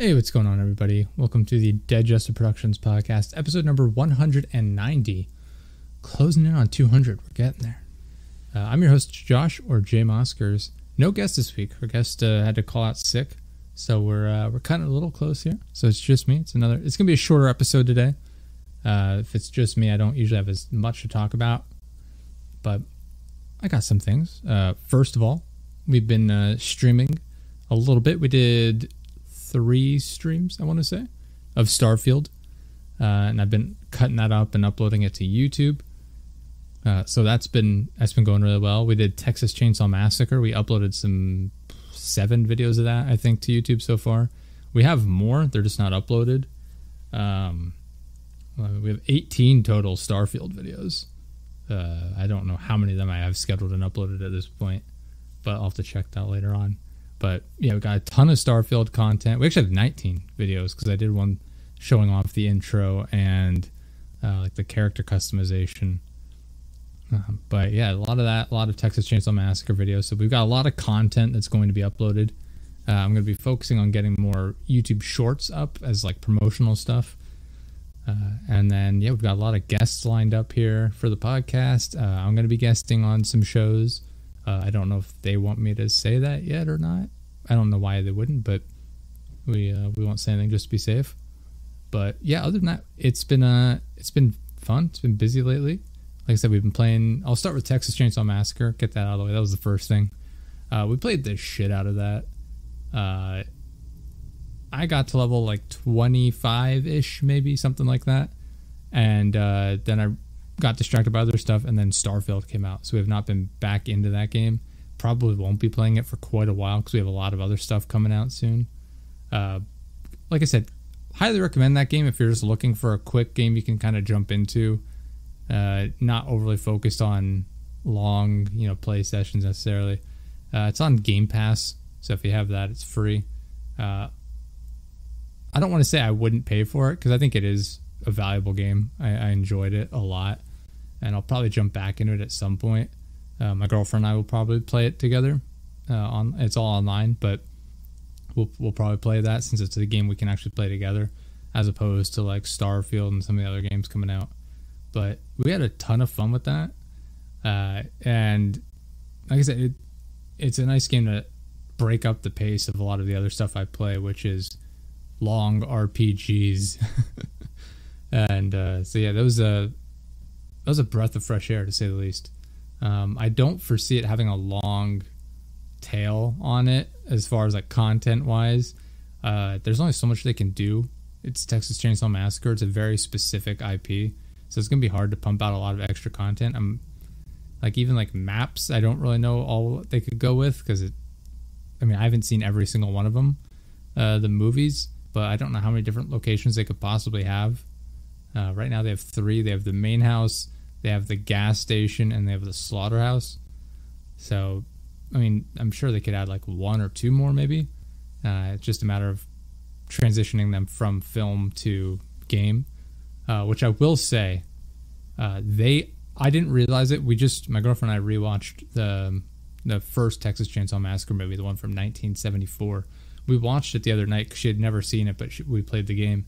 Hey, what's going on, everybody? Welcome to the Dead Justice Productions podcast, episode number 190. Closing in on 200. We're getting there. I'm your host, Josh, or J Moskers. No guest this week. Our guest had to call out sick, so we're cutting it a little close here. So it's just me. It's gonna be a shorter episode today. If it's just me, I don't usually have as much to talk about, but I got some things. First of all, we've been streaming a little bit. We did 3 streams, I want to say, of Starfield, and I've been cutting that up and uploading it to YouTube. So that's been going really well. We did Texas Chainsaw Massacre. We uploaded 7 videos of that, I think, to YouTube so far. We have more; they're just not uploaded. We have 18 total Starfield videos. I don't know how many of them I have scheduled and uploaded at this point, but I'll have to check that later on. But yeah, we got a ton of Starfield content. We actually have 19 videos because I did one showing off the intro and like the character customization. But yeah, a lot of that, a lot of Texas Chainsaw Massacre videos. So we've got a lot of content that's going to be uploaded. I'm going to be focusing on getting more YouTube Shorts up as like promotional stuff. And then yeah, we've got a lot of guests lined up here for the podcast. I'm going to be guesting on some shows. I don't know if they want me to say that yet or not. I don't know why they wouldn't, but we won't say anything just to be safe. But yeah, other than that, it's been fun. It's been busy lately. Like I said, we've been playing. I'll start with Texas Chainsaw Massacre. Get that out of the way. That was the first thing. We played the shit out of that. I got to level like 25-ish, maybe something like that, and then I got distracted by other stuff, and then Starfield came out, so we have not been back into that game. Probably won't be playing it for quite a while because we have a lot of other stuff coming out soon. Like I said, highly recommend that game if you're just looking for a quick game you can kind of jump into, not overly focused on long play sessions necessarily. It's on Game Pass, so if you have that, it's free. I don't want to say I wouldn't pay for it because I think it is a valuable game. I enjoyed it a lot, and I'll probably jump back into it at some point. My girlfriend and I will probably play it together. It's all online, but we'll probably play that since it's a game we can actually play together, as opposed to like Starfield and some of the other games coming out. But we had a ton of fun with that, and like I said, it's a nice game to break up the pace of a lot of the other stuff I play, which is long RPGs. And so yeah, that was a breath of fresh air, to say the least. I don't foresee it having a long tail on it as far as like content wise. There's only so much they can do. It's Texas Chainsaw Massacre. It's a very specific IP, so it's gonna be hard to pump out a lot of extra content. I'm like, even like maps, I don't really know all they could go with because I haven't seen every single one of them, the movies, but I don't know how many different locations they could possibly have. Right now they have 3. They have the main house, they have the gas station, and they have the slaughterhouse. So, I'm sure they could add like 1 or 2 more maybe. It's just a matter of transitioning them from film to game, which I will say, I didn't realize it. My girlfriend and I rewatched the first Texas Chainsaw Massacre movie, the one from 1974. We watched it the other night because she had never seen it, but we played the game.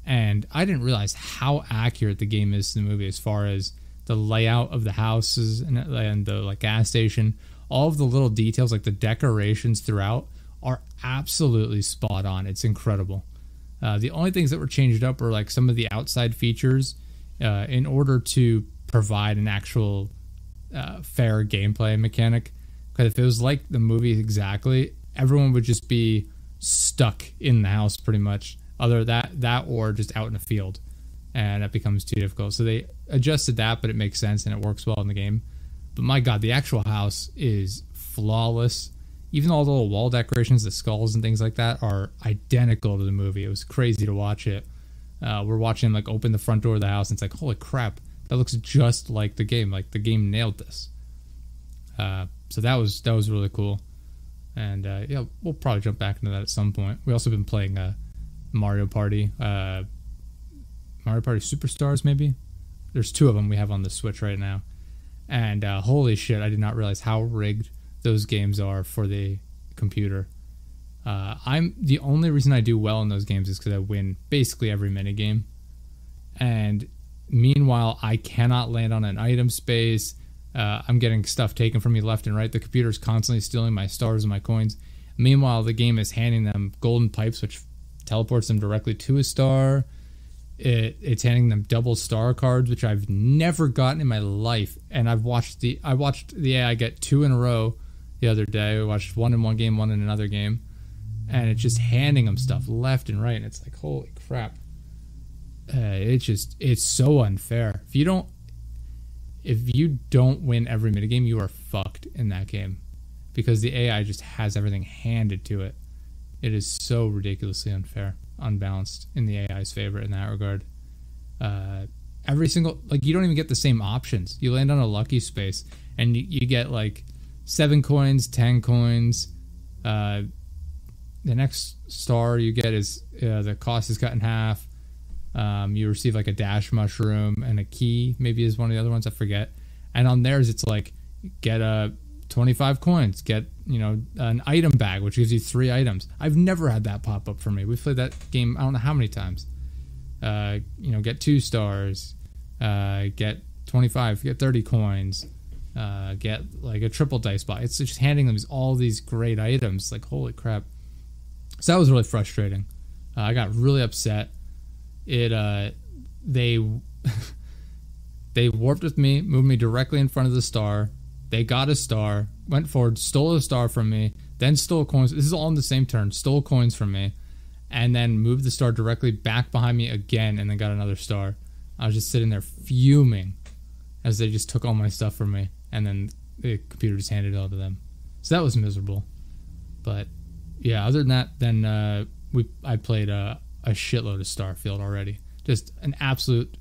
And I didn't realize how accurate the game is to the movie as far as the layout of the houses and the like gas station. All of the little details, like the decorations throughout, are absolutely spot on. It's incredible. The only things that were changed up are like some of the outside features in order to provide an actual fair gameplay mechanic. Because if it was like the movie exactly, everyone would just be stuck in the house pretty much. Other that or just out in the field, and that becomes too difficult. So they adjusted that, but it makes sense and it works well in the game. But my God, the actual house is flawless. Even all the little wall decorations, the skulls and things like that, are identical to the movie. It was crazy to watch it. We're watching him like open the front door of the house, and it's like, holy crap, that looks just like the game. Like the game nailed this. So that was really cool. And yeah, we'll probably jump back into that at some point. We also been playing Mario Party Superstars, maybe. There's 2 of them we have on the Switch right now, and holy shit, I did not realize how rigged those games are for the computer. I'm the only reason I do well in those games is because I win basically every minigame. And meanwhile, I cannot land on an item space. I'm getting stuff taken from me left and right. The computer's constantly stealing my stars and my coins. Meanwhile, the game is handing them golden pipes, which teleports them directly to a star. It's handing them double star cards, which I've never gotten in my life. And I watched the AI get 2 in a row the other day. I watched one in one game, one in another game. And it's just handing them stuff left and right. And it's like, holy crap. It's so unfair. If you don't win every minigame, you are fucked in that game. Because the AI just has everything handed to it. It is so ridiculously unfair, unbalanced in the AI's favor in that regard. Every single, like, you don't even get the same options. You land on a lucky space and you get like 7 coins, 10 coins. The next star you get is the cost is cut in half. You receive like a dash mushroom and a key, maybe is one of the other ones, I forget. And on theirs, it's like, get 25 coins, get, an item bag, which gives you 3 items. I've never had that pop up for me. We've played that game, I don't know how many times. Get 2 stars, get 25, get 30 coins, get like a triple dice bot. It's just handing them all these great items. Like, holy crap. So that was really frustrating. I got really upset. They warped with me, moved me directly in front of the star. They got a star, went forward, stole a star from me, then stole coins. This is all in the same turn. Stole coins from me, and then moved the star directly back behind me again, and then got another star. I was just sitting there fuming as they just took all my stuff from me, and then the computer just handed it all to them. So that was miserable. But yeah, other than that, then I played a shitload of Starfield already. Just an absolute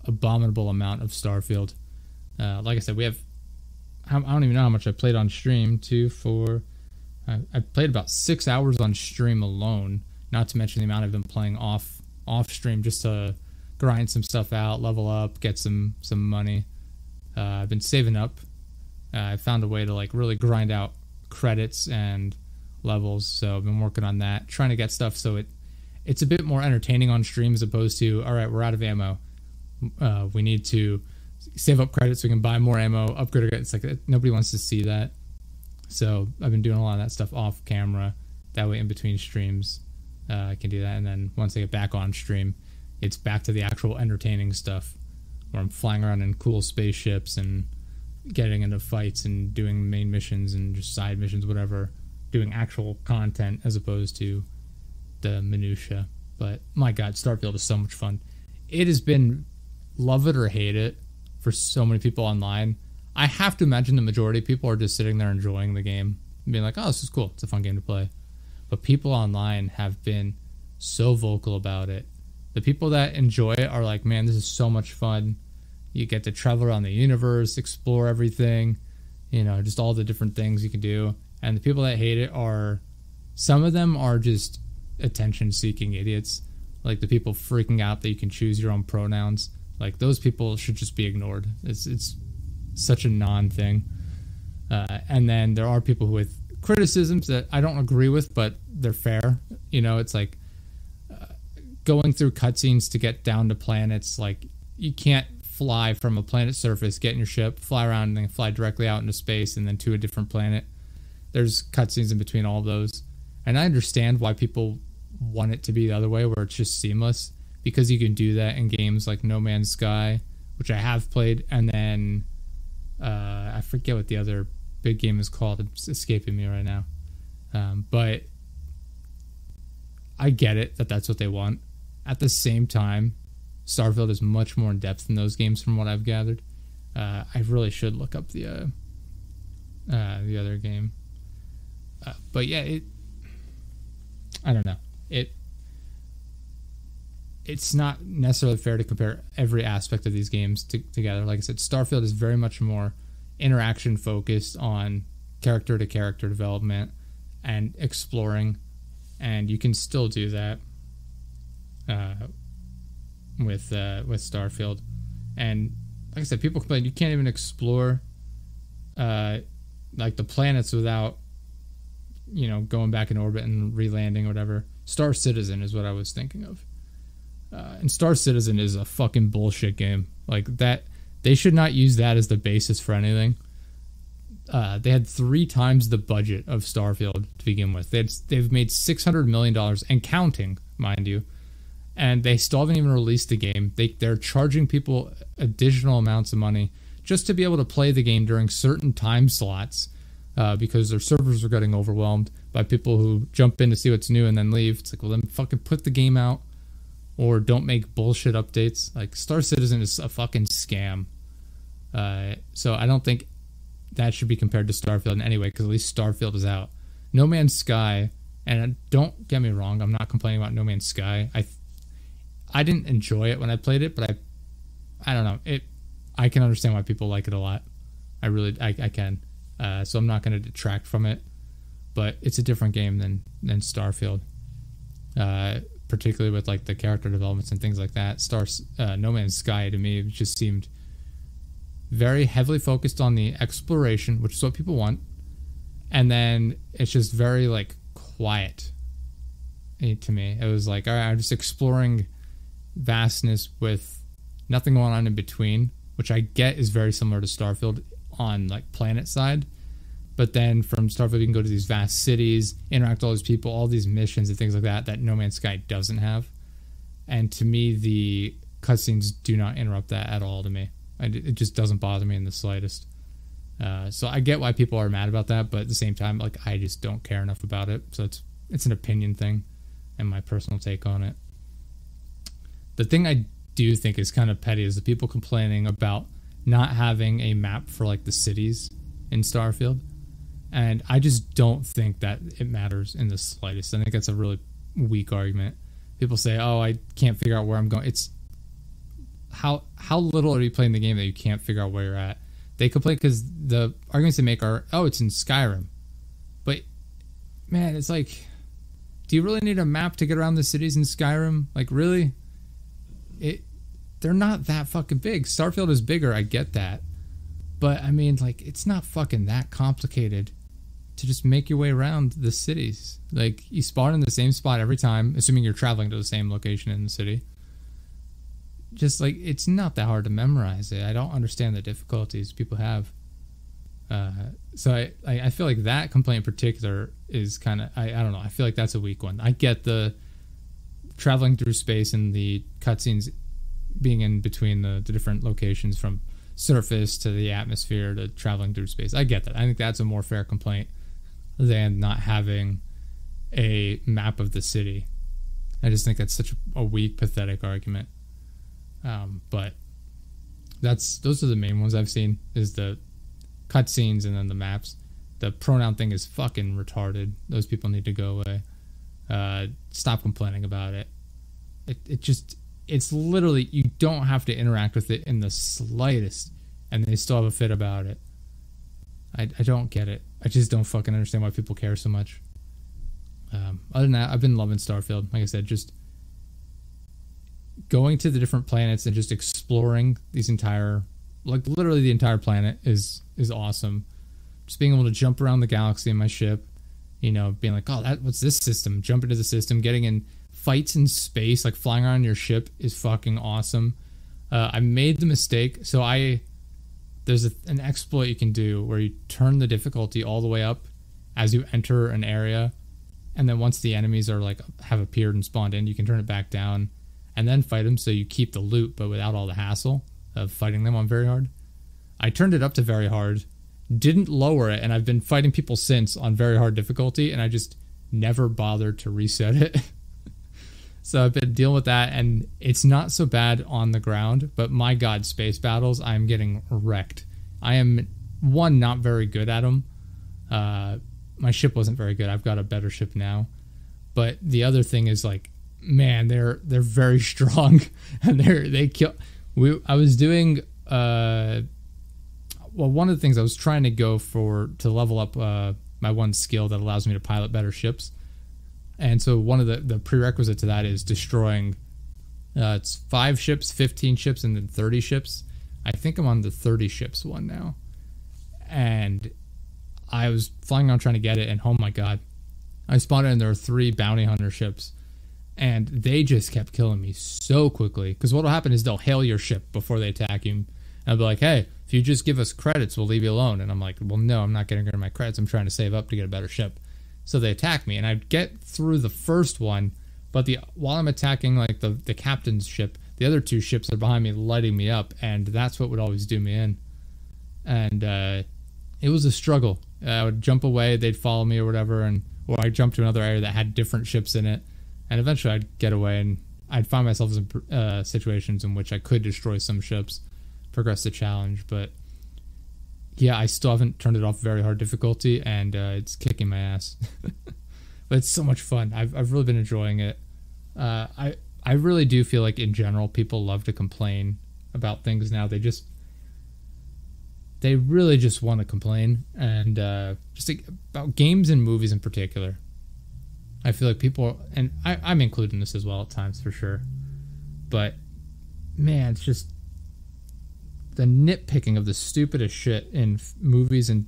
abominable amount of Starfield. Like I said, we have, I don't even know how much I played on stream. 2, 4, I played about 6 hours on stream alone, not to mention the amount I've been playing off stream just to grind some stuff out, level up, get some money. I've been saving up. I found a way to like really grind out credits and levels, so I've been working on that, trying to get stuff so it's a bit more entertaining on stream as opposed to, all right, we're out of ammo. We need to save up credits so we can buy more ammo, upgrade it. It's like nobody wants to see that. So I've been doing a lot of that stuff off camera. That way in between streams, I can do that. And then once I get back on stream, it's back to the actual entertaining stuff where I'm flying around in cool spaceships and getting into fights and doing main missions and just side missions, whatever, doing actual content as opposed to the minutia. But my God, Starfield is so much fun. It has been love it or hate it for so many people online. I have to imagine the majority of people are just sitting there enjoying the game and being like, oh, this is cool, it's a fun game to play. But people online have been so vocal about it. The people that enjoy it are like, man, this is so much fun. You get to travel around the universe, explore everything, just all the different things you can do. And the people that hate it are, some of them are just attention-seeking idiots. Like the people freaking out that you can choose your own pronouns. Like those people should just be ignored. It's such a non-thing. And then there are people with criticisms that I don't agree with, but they're fair. It's like going through cutscenes to get down to planets. Like you can't fly from a planet's surface, get in your ship, fly around, and then fly directly out into space and then to a different planet. There's cutscenes in between all of those. And I understand why people want it to be the other way, where it's just seamless, because you can do that in games like No Man's Sky, which I have played, and then I forget what the other big game is called. It's escaping me right now. But I get it that that's what they want. At the same time, Starfield is much more in depth in those games from what I've gathered. I really should look up the other game. But yeah, I don't know. It's not necessarily fair to compare every aspect of these games together. Like I said, Starfield is very much more interaction focused on character to character development and exploring, and you can still do that with Starfield. And like I said, people complain you can't even explore like the planets without going back in orbit and re-landing or whatever. Star Citizen is what I was thinking of. And Star Citizen is a fucking bullshit game. Like that, they should not use that as the basis for anything. They had 3 times the budget of Starfield to begin with. They've made $600 million and counting, mind you, and they still haven't even released the game. They're charging people additional amounts of money just to be able to play the game during certain time slots, because their servers are getting overwhelmed by people who jump in to see what's new and then leave. It's like, well, then fucking put the game out, or don't make bullshit updates. Like, Star Citizen is a fucking scam. So I don't think that should be compared to Starfield in any way, because at least Starfield is out. No Man's Sky, and don't get me wrong, I'm not complaining about No Man's Sky. I didn't enjoy it when I played it, but I don't know. I can understand why people like it a lot. I can. So I'm not going to detract from it, but it's a different game than Starfield. Particularly with like the character developments and things like that. No Man's Sky to me just seemed very heavily focused on the exploration, which is what people want, and then it's just very like quiet to me. It was like, all right, I'm just exploring vastness with nothing going on in between, which I get is very similar to Starfield on like planet side. But then from Starfield, you can go to these vast cities, interact with all these people, all these missions and things like that No Man's Sky doesn't have. And to me, the cutscenes do not interrupt that at all to me. It just doesn't bother me in the slightest. So I get why people are mad about that, but at the same time, like, I just don't care enough about it. So it's an opinion thing and my personal take on it. The thing I do think is kind of petty is the people complaining about not having a map for like the cities in Starfield. And I just don't think that it matters in the slightest. I think that's a really weak argument. People say, oh, I can't figure out where I'm going. It's how little are you playing the game that you can't figure out where you're at? They complain because the arguments they make are, oh, it's in Skyrim. But, man, it's like, do you really need a map to get around the cities in Skyrim? Like, really? They're not that fucking big. Starfield is bigger, I get that. But, I mean, like, it's not fucking that complicated to just make your way around the cities. Like, you spawn in the same spot every time, assuming you're traveling to the same location in the city. Just, like, it's not that hard to memorize it. I don't understand the difficulties people have. So I feel like that complaint in particular is kind of, I don't know, I feel like that's a weak one. I get the traveling through space and the cutscenes being in between the different locations from surface to the atmosphere to traveling through space. I get that. I think that's a more fair complaint than not having a map of the city. I just think that's such a weak, pathetic argument. But those are the main ones I've seen, is the cutscenes and then the maps. The pronoun thing is fucking retarded. Those people need to go away. Stop complaining about it. It's literally, you don't have to interact with it in the slightest, and they still have a fit about it. I don't get it. I just don't fucking understand why people care so much. Other than that, I've been loving Starfield. Like I said, just going to the different planets and just exploring these literally the entire planet is awesome. Just being able to jump around the galaxy in my ship, being like, oh, what's this system? Jump into the system, getting in fights in space, like flying around your ship is fucking awesome. I made the mistake, so there's an exploit you can do where you turn the difficulty all the way up as you enter an area, and then once the enemies are like have appeared and spawned in, you can turn it back down and then fight them, so you keep the loot but without all the hassle of fighting them on very hard. I turned it up to very hard, didn't lower it, and I've been fighting people since on very hard difficulty, and I just never bothered to reset it. So I've been dealing with that, and it's not so bad on the ground, but my god, space battles, I'm getting wrecked. I am, not very good at them. My ship wasn't very good. I've got a better ship now. But the other thing is, like, man, they're very strong, and they kill. I was doing, one of the things I was trying to go for to level up my one skill that allows me to pilot better ships. And so one of the prerequisite to that is destroying, it's 5 ships, 15 ships, and then 30 ships. I think I'm on the 30 ships one now. And I was flying around trying to get it, and oh my god, I spawned in, and there were 3 bounty hunter ships, and they just kept killing me so quickly. Because what'll happen is they'll hail your ship before they attack you, and I'll be like, hey, if you just give us credits, we'll leave you alone. And I'm like, well, no, I'm not getting rid of my credits. I'm trying to save up to get a better ship. So they attack me, and I'd get through the first one, but while I'm attacking like the captain's ship, the other 2 ships are behind me lighting me up, and that's what would always do me in. And it was a struggle. I would jump away, they'd follow me or whatever, or I'd jump to another area that had different ships in it, and eventually I'd get away, and I'd find myself in situations in which I could destroy some ships, progress the challenge. But yeah, I still haven't turned it off very hard difficulty, and it's kicking my ass. But it's so much fun. I've really been enjoying it. I really do feel like in general people love to complain about things now. They really just want to complain, and just like about games and movies in particular. I feel like people, and I'm included in this as well at times for sure, but man, it's just the nitpicking of the stupidest shit in movies and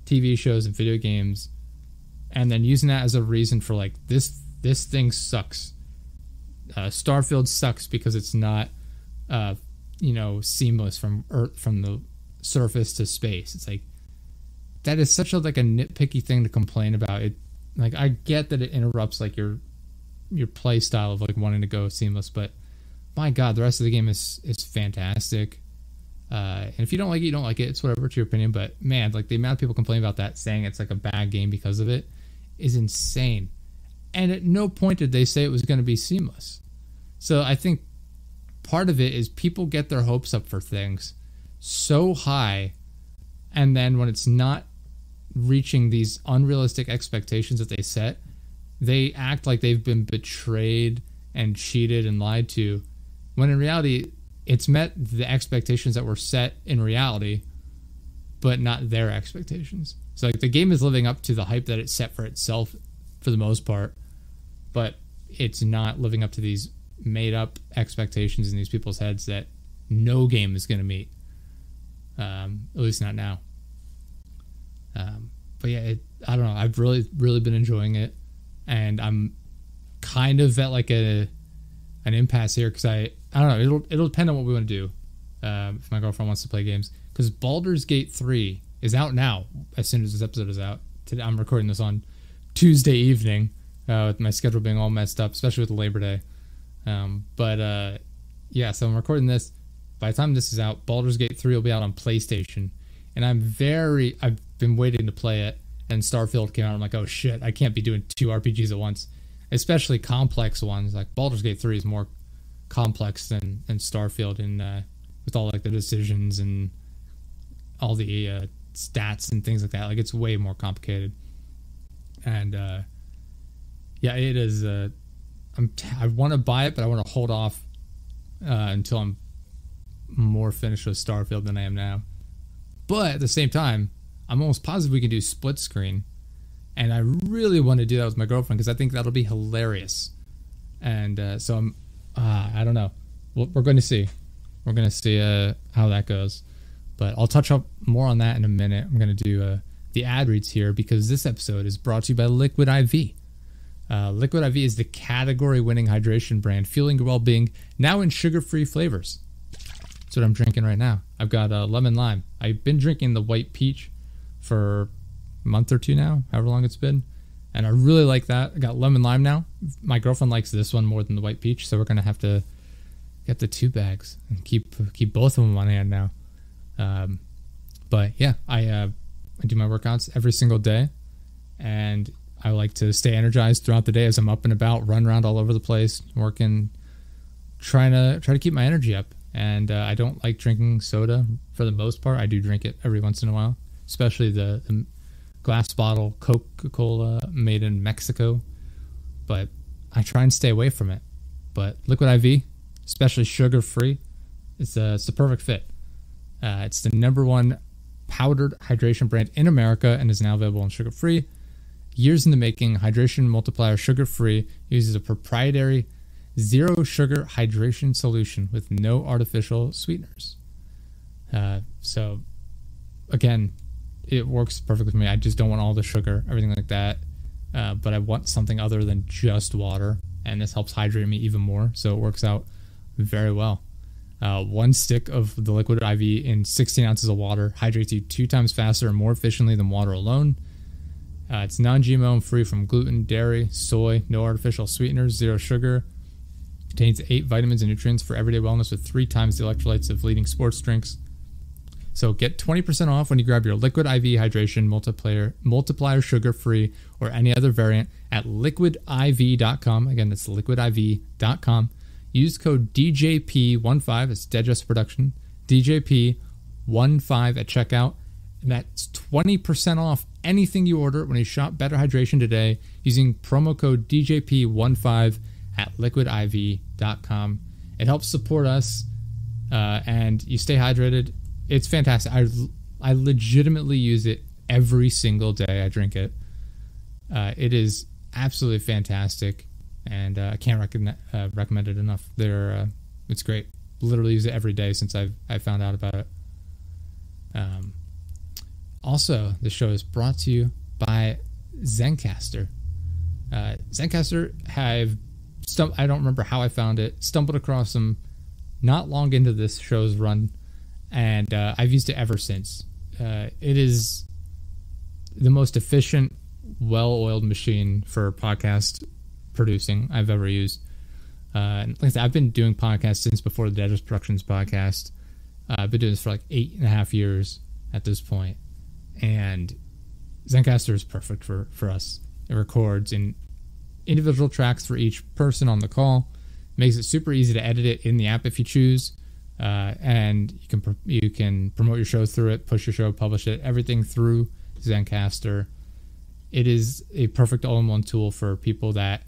TV shows and video games, and then using that as a reason for like this thing sucks. Starfield sucks because it's not seamless from the surface to space. It's like that is such a nitpicky thing to complain about. It, like, I get that it interrupts like your play style of like wanting to go seamless, but my god, the rest of the game is fantastic. And if you don't like it, you don't like it. It's whatever, it's your opinion. But man, like the amount of people complain about that, saying it's like a bad game because of it, is insane. And at no point did they say it was going to be seamless. So I think part of it is people get their hopes up for things so high, and then when it's not reaching these unrealistic expectations that they set, they act like they've been betrayed and cheated and lied to, when in reality it's met the expectations that were set in reality, but not their expectations. So like the game is living up to the hype that it set for itself for the most part, but it's not living up to these made up expectations in these people's heads that no game is going to meet. At least not now. But yeah, I don't know. I've really been enjoying it, and I'm kind of at like an impasse here because I don't know. It'll depend on what we want to do. If my girlfriend wants to play games, because Baldur's Gate 3 is out now. As soon as this episode is out, today, I'm recording this on Tuesday evening, with my schedule being all messed up, especially with Labor Day. Yeah, so I'm recording this. By the time this is out, Baldur's Gate 3 will be out on PlayStation, and I've been waiting to play it, and Starfield came out. I'm like, oh shit, I can't be doing 2 RPGs at once, especially complex ones. Like Baldur's Gate 3 is more complex than Starfield, and with all like the decisions and all the stats and things like that. Like it's way more complicated, and yeah, it is. I want to buy it, but I want to hold off until I'm more finished with Starfield than I am now. But at the same time, I'm almost positive we can do split screen, and I really want to do that with my girlfriend because I think that'll be hilarious. And so I'm, I don't know. We're going to see. We're going to see how that goes. But I'll touch up more on that in a minute. I'm going to do the ad reads here because this episode is brought to you by Liquid IV. Liquid IV is the category-winning hydration brand, fueling your well-being, now in sugar-free flavors. That's what I'm drinking right now. I've got lemon lime. I've been drinking the white peach for a month or two now, however long it's been, and I really like that. I got lemon lime now. My girlfriend likes this one more than the white peach, so we're gonna have to get the 2 bags and keep both of them on hand now. But yeah, I do my workouts every single day, and I like to stay energized throughout the day as I'm up and about, run around all over the place, working, trying to keep my energy up. And I don't like drinking soda for the most part. I do drink it every once in a while, especially the glass bottle Coca-Cola made in Mexico. But I try and stay away from it. But Liquid IV, especially sugar-free, it's the perfect fit. It's the #1 powdered hydration brand in America and is now available in sugar-free. Years in the making, Hydration Multiplier Sugar-Free uses a proprietary zero-sugar hydration solution with no artificial sweeteners. So, again, it works perfectly for me. I just don't want all the sugar, everything like that. but I want something other than just water, and this helps hydrate me even more, so it works out very well. 1 stick of the Liquid IV in 16 ounces of water hydrates you 2 times faster and more efficiently than water alone. It's non-GMO and free from gluten, dairy, soy, no artificial sweeteners, 0 sugar. Contains 8 vitamins and nutrients for everyday wellness with 3 times the electrolytes of leading sports drinks. So get 20% off when you grab your Liquid IV Hydration multiplier sugar-free or any other variant at liquidiv.com. Again, that's liquidiv.com. Use code DJP15, it's Digest Production, DJP15 at checkout. And that's 20% off anything you order when you shop Better Hydration today using promo code DJP15 at liquidiv.com. It helps support us and you stay hydrated. It's fantastic. I legitimately use it every single day I drink it. It is absolutely fantastic, and I can't recommend it enough. It's great. Literally use it every day since I found out about it. Also, the show is brought to you by Zencastr. Zencastr, I don't remember how I found it. Stumbled across them not long into this show's run, and I've used it ever since. It is the most efficient, well-oiled machine for podcast producing I've ever used. Like I said, I've been doing podcasts since before the Digest Productions podcast. I've been doing this for like 8.5 years at this point. And Zencastr is perfect for us. It records in individual tracks for each person on the call. Makes it super easy to edit it in the app if you choose. And you can promote your show through it, push your show, publish it, everything through Zencastr. It is a perfect all-in-one tool for people that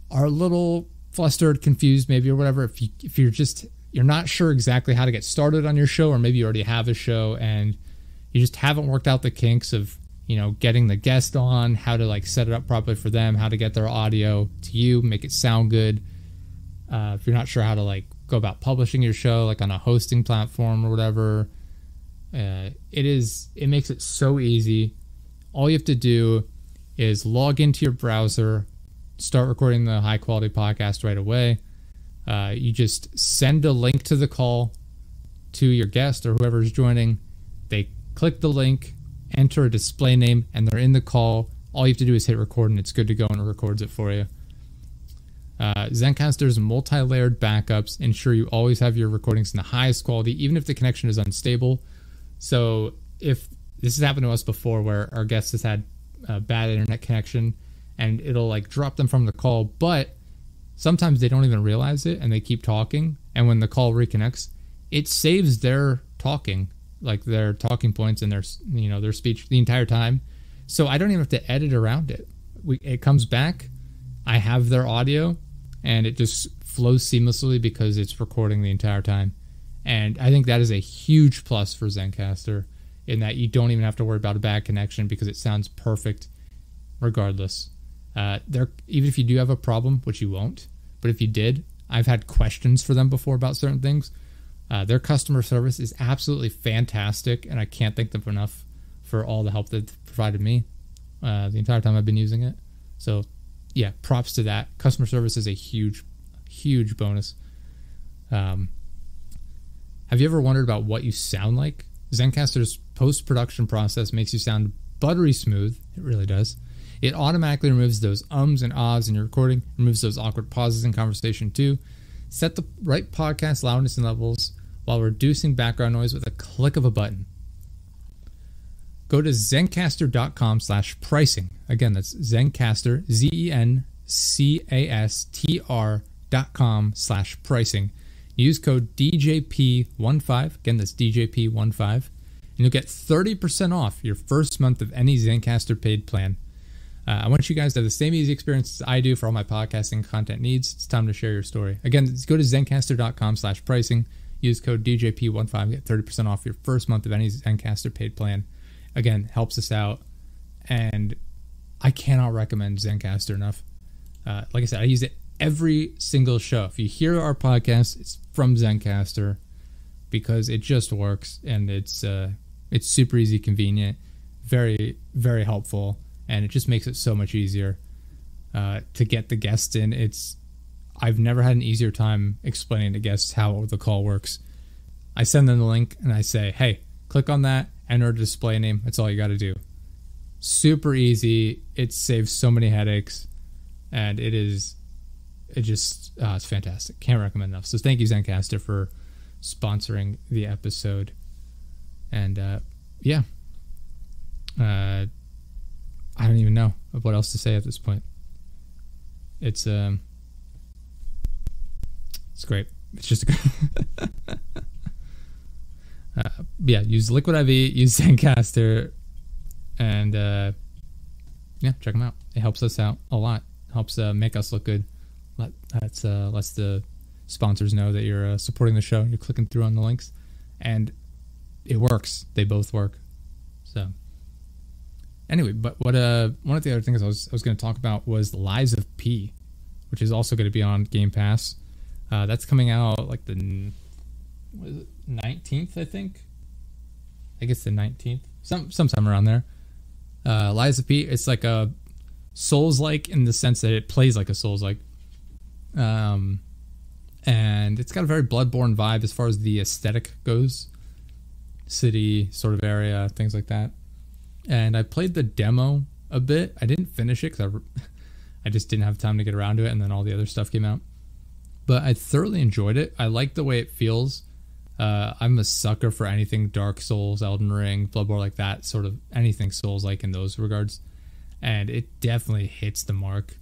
are a little flustered, confused maybe, or whatever. If you're not sure exactly how to get started on your show, or maybe you already have a show and you just haven't worked out the kinks of, getting the guest on, how to like set it up properly for them, how to get their audio to you, make it sound good. If you're not sure how to like go about publishing your show, like on a hosting platform or whatever, it makes it so easy. All you have to do is log into your browser, start recording the high quality podcast right away. You just send a link to the call to your guest or whoever's joining. They click the link, enter a display name, and they're in the call. All you have to do is hit record and it's good to go, and it records it for you. Zencastr's multi-layered backups ensure you always have your recordings in the highest quality, even if the connection is unstable. So if this has happened to us before, where our guest has had a bad internet connection and it'll like drop them from the call, but sometimes they don't even realize it and they keep talking, and when the call reconnects, it saves their talking, like their talking points and their speech the entire time. So I don't even have to edit around it. It comes back, I have their audio, and it just flows seamlessly because it's recording the entire time. And I think that is a huge plus for Zencastr, in that you don't even have to worry about a bad connection because it sounds perfect regardless. Even if you do have a problem, which you won't, but if you did, I've had questions for them before about certain things. Their customer service is absolutely fantastic, and I can't thank them enough for all the help they've provided me the entire time I've been using it. So yeah, props to that. Customer service is a huge, huge bonus. Have you ever wondered about what you sound like? Zencastr's post-production process makes you sound buttery smooth. It really does. It automatically removes those ums and ahs in your recording, removes those awkward pauses in conversation too. Set the right podcast loudness and levels while reducing background noise with a click of a button. Go to zencastr.com/pricing. Again, that's Zencastr, ZENCASTR.com/pricing. Use code DJP15. Again, that's DJP15. And you'll get 30% off your first month of any Zencastr paid plan. I want you guys to have the same easy experience as I do for all my podcasting content needs. It's time to share your story. Again, go to zencastr.com/pricing. Use code DJP15. Get 30% off your first month of any Zencastr paid plan. Again, helps us out. And I cannot recommend Zencastr enough. Like I said, I use it every single show. If you hear our podcast, it's from Zencastr because it just works, and it's super easy, convenient, very, very helpful. and it just makes it so much easier to get the guests in. I've never had an easier time explaining to guests how the call works. I send them the link and I say, hey, click on that, enter a display name. That's all you got to do. Super easy. It saves so many headaches, and it's fantastic. Can't recommend enough. So thank you, Zencastr, for sponsoring the episode. And I don't even know what else to say at this point. It's great. It's just use Liquid IV, use Zencastr, and check them out. It helps us out a lot. Helps make us look good. Lets the sponsors know that you're supporting the show. You're clicking through on the links, and it works. They both work. So anyway, but one of the other things I was going to talk about was Lies of P, which is also going to be on Game Pass. That's coming out like the 19th, I think. I guess the 19th, sometime around there. Lies of P, it's like a Souls-like in the sense that it plays like a Souls-like. And it's got a very Bloodborne vibe as far as the aesthetic goes. City sort of area, things like that. And I played the demo a bit. I didn't finish it because I just didn't have time to get around to it, and then all the other stuff came out. But I thoroughly enjoyed it. I like the way it feels. I'm a sucker for anything Dark Souls, Elden Ring, Bloodborne, like that, sort of anything Souls-like in those regards. And it definitely hits the mark,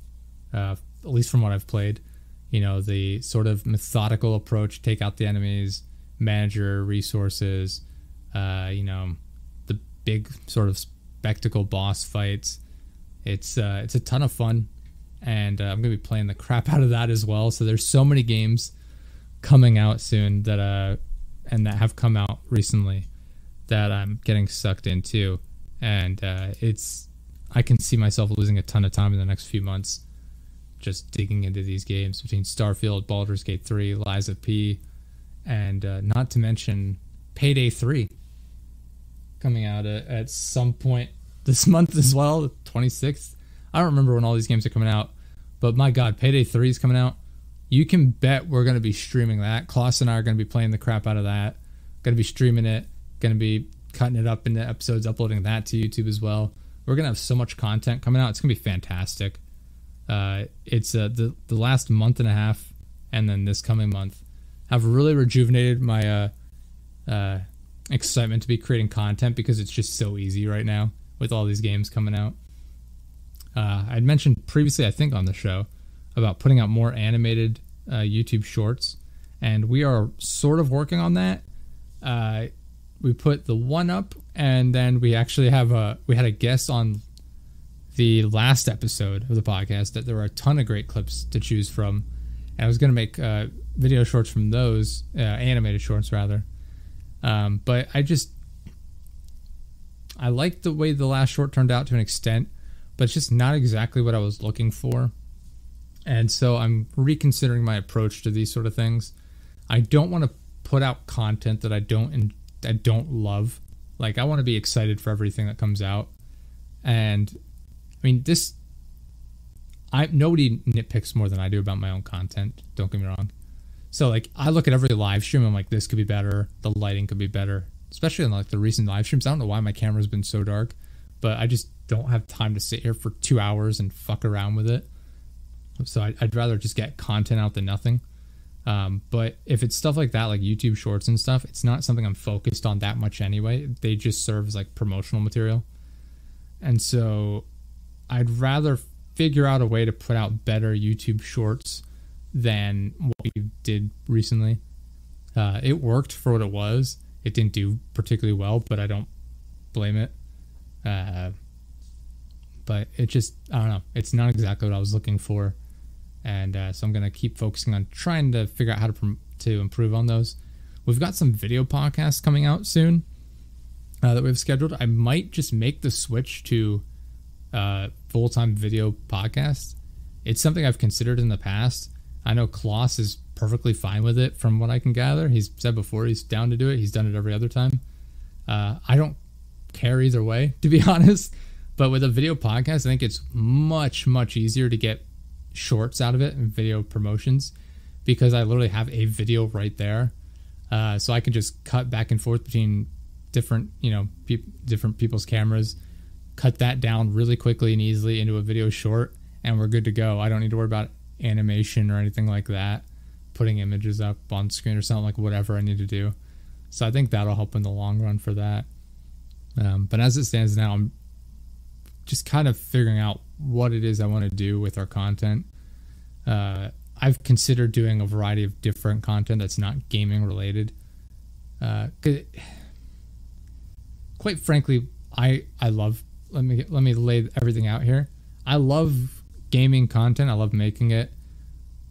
at least from what I've played. You know, the sort of methodical approach, take out the enemies, manage your resources, the big sort of spectacle boss fights. It's a ton of fun, and I'm gonna be playing the crap out of that as well. So there's so many games coming out soon that have come out recently that I'm getting sucked into, and I can see myself losing a ton of time in the next few months just digging into these games between Starfield, Baldur's Gate 3, Lies of P, and not to mention Payday 3 coming out at some point this month as well, the 26th. I don't remember when all these games are coming out, but my God, Payday 3 is coming out. You can bet we're going to be streaming that. Klaus and I are going to be playing the crap out of that. Going to be streaming it. Going to be cutting it up into episodes, uploading that to YouTube as well. We're going to have so much content coming out. It's going to be fantastic. It's the last month and a half and then this coming month have really rejuvenated my excitement to be creating content, because it's just so easy right now with all these games coming out. I'd mentioned previously, I think on the show, about putting out more animated YouTube shorts, and we are sort of working on that. We put the one up, and then we actually had a guest on the last episode of the podcast that there were a ton of great clips to choose from, and I was going to make video shorts from those, animated shorts rather. But I liked the way the last short turned out to an extent, but it's just not exactly what I was looking for. And so I'm reconsidering my approach to these sort of things. I don't want to put out content that I don't love. Like, I want to be excited for everything that comes out. And I mean, nobody nitpicks more than I do about my own content. Don't get me wrong. So like, I look at every live stream, I'm like, this could be better. The lighting could be better, especially in like the recent live streams. I don't know why my camera's been so dark, but I just don't have time to sit here for 2 hours and fuck around with it. So I'd rather just get content out than nothing. But if it's stuff like that, like YouTube shorts and stuff, it's not something I'm focused on that much anyway. They just serve as like promotional material. And so I'd rather figure out a way to put out better YouTube shorts than what we did recently. It worked for what it was. It didn't do particularly well, but I don't blame it. But it just, I don't know. It's not exactly what I was looking for. And so I'm going to keep focusing on trying to figure out how to improve on those. We've got some video podcasts coming out soon that we've scheduled. I might just make the switch to full-time video podcast. It's something I've considered in the past. I know Klaus is perfectly fine with it from what I can gather. He's said before he's down to do it. He's done it every other time. I don't care either way, to be honest. But with a video podcast, I think it's much, much easier to get shorts out of it and video promotions because I literally have a video right there. So I can just cut back and forth between different, different people's cameras, cut that down really quickly and easily into a video short, and we're good to go. I don't need to worry about animation or anything like that, putting images up on screen or something, like whatever I need to do. So I think that'll help in the long run for that. But as it stands now, I'm just kind of figuring out what it is I want to do with our content. I've considered doing a variety of different content that's not gaming related. 'Cause quite frankly, I love, let me lay everything out here. I love gaming content. I love making it,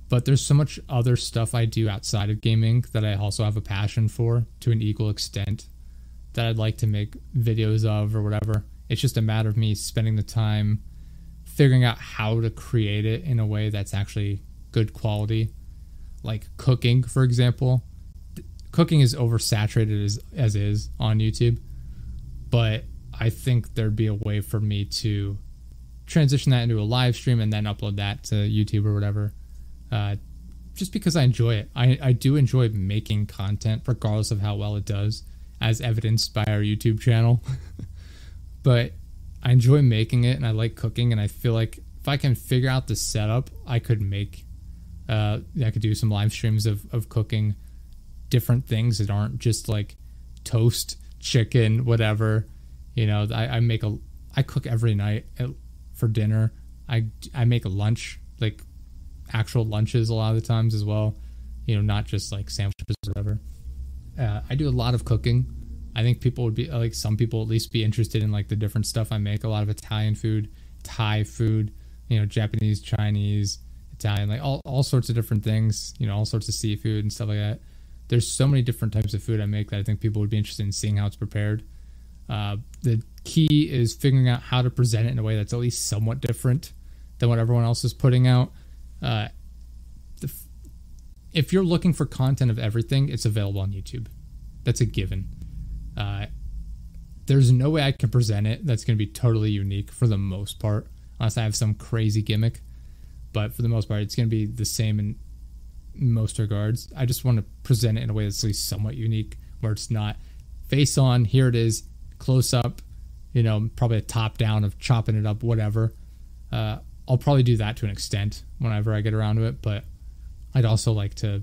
but there's so much other stuff I do outside of gaming that I also have a passion for to an equal extent that I'd like to make videos of or whatever. It's just a matter of me spending the time figuring out how to create it in a way that's actually good quality. Like cooking, for example. Cooking is oversaturated as is on YouTube, but I think there'd be a way for me to transition that into a live stream and then upload that to YouTube or whatever. Just because I enjoy it. I do enjoy making content regardless of how well it does, as evidenced by our YouTube channel. But I enjoy making it and I like cooking, and I feel like if I can figure out the setup, I could do some live streams of cooking different things that aren't just like toast, chicken, whatever. I cook every night for dinner. I make a lunch, like actual lunches a lot of the times as well, not just like sandwiches or whatever. I do a lot of cooking. I think people would be like, some people at least be interested in like the different stuff I make. A lot of Italian food, Thai food, Japanese, Chinese, Italian, like all sorts of different things, all sorts of seafood and stuff like that. There's so many different types of food I make that I think people would be interested in seeing how it's prepared. The key is figuring out how to present it in a way that's at least somewhat different than what everyone else is putting out. If you're looking for content of everything, it's available on YouTube. That's a given. There's no way I can present it that's going to be totally unique for the most part, unless I have some crazy gimmick. But for the most part, it's going to be the same in most regards. I just want to present it in a way that's at least somewhat unique, where it's not face on, here it is, close up, probably a top down of chopping it up, whatever. I'll probably do that to an extent whenever I get around to it, but I'd also like to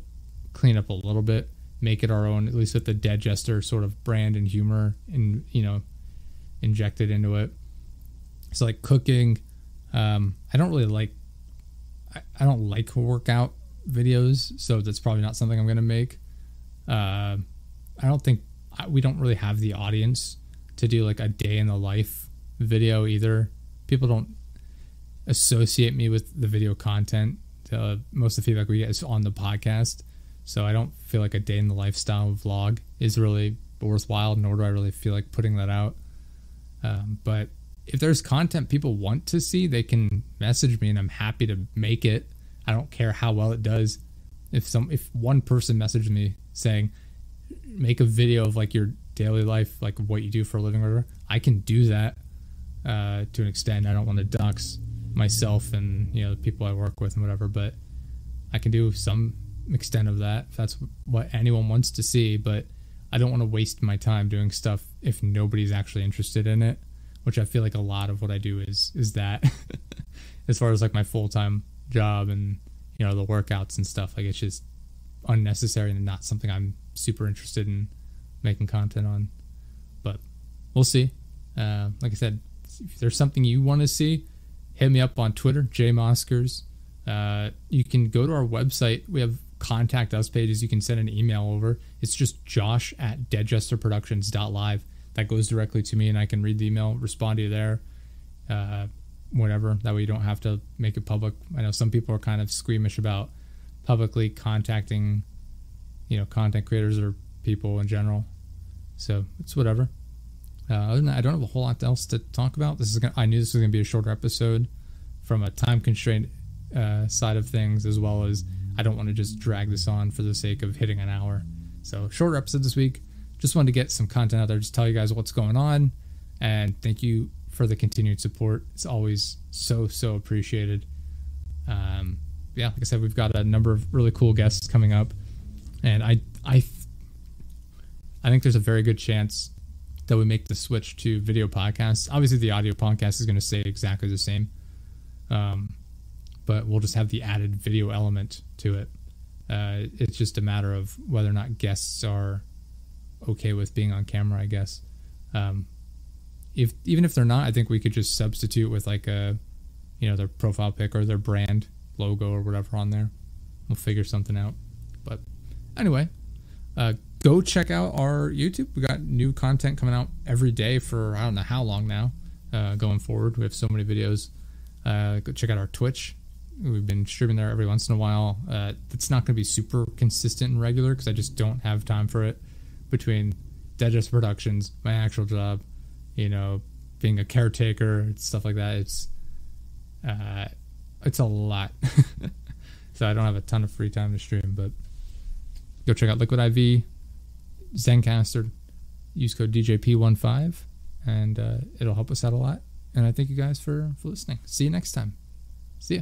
clean up a little bit, make it our own, at least with the Dead Jester sort of brand and humor, and injected into it. So like cooking, I don't like workout videos, so that's probably not something I'm gonna make. We don't really have the audience to do like a day in the life video either. People don't associate me with the video content. Most of the feedback we get is on the podcast, so I don't feel like a day in the lifestyle vlog is really worthwhile, nor do I really feel like putting that out. But if there's content people want to see, they can message me and I'm happy to make it. I don't care how well it does. If one person messaged me saying, make a video of like your daily life, like what you do for a living or whatever, I can do that to an extent. I don't want to dox myself and the people I work with and whatever, but I can do some extent of that if that's what anyone wants to see. But I don't want to waste my time doing stuff if nobody's actually interested in it, which I feel like a lot of what I do is that. As far as like my full-time job and the workouts and stuff, like it's just unnecessary and not something I'm super interested in making content on. But we'll see. Like I said, if there's something you want to see, hit me up on Twitter, jmoskers. You can go to our website. We have contact us pages. You can send an email over. It's just josh@deadjesterproductions.live. That goes directly to me and I can read the email, respond to you there. Whatever. That way you don't have to make it public. I know some people are kind of squeamish about publicly contacting, content creators or people in general. So it's whatever. Other than that, I don't have a whole lot else to talk about. I knew this was going to be a shorter episode from a time constraint side of things, as well as I don't want to just drag this on for the sake of hitting an hour. So shorter episode this week. Just wanted to get some content out there, just tell you guys what's going on. And thank you for the continued support. It's always so appreciated. Yeah, like I said, we've got a number of really cool guests coming up, and I think there's a very good chance that we make the switch to video podcasts. Obviously, the audio podcast is going to stay exactly the same, but we'll just have the added video element to it. It's just a matter of whether or not guests are okay with being on camera, I guess. Even if they're not, I think we could just substitute with like a, their profile pic or their brand logo or whatever on there. We'll figure something out. But anyway, go check out our YouTube. We got new content coming out every day for I don't know how long now. Going forward, we have so many videos. Go check out our Twitch. We've been streaming there every once in a while. It's not going to be super consistent and regular because I just don't have time for it between Digest Productions, my actual job, being a caretaker, stuff like that. It's a lot. So I don't have a ton of free time to stream, but go check out Liquid IV, Zencastr, use code DJP15, and it'll help us out a lot. And I thank you guys for listening. See you next time. See ya.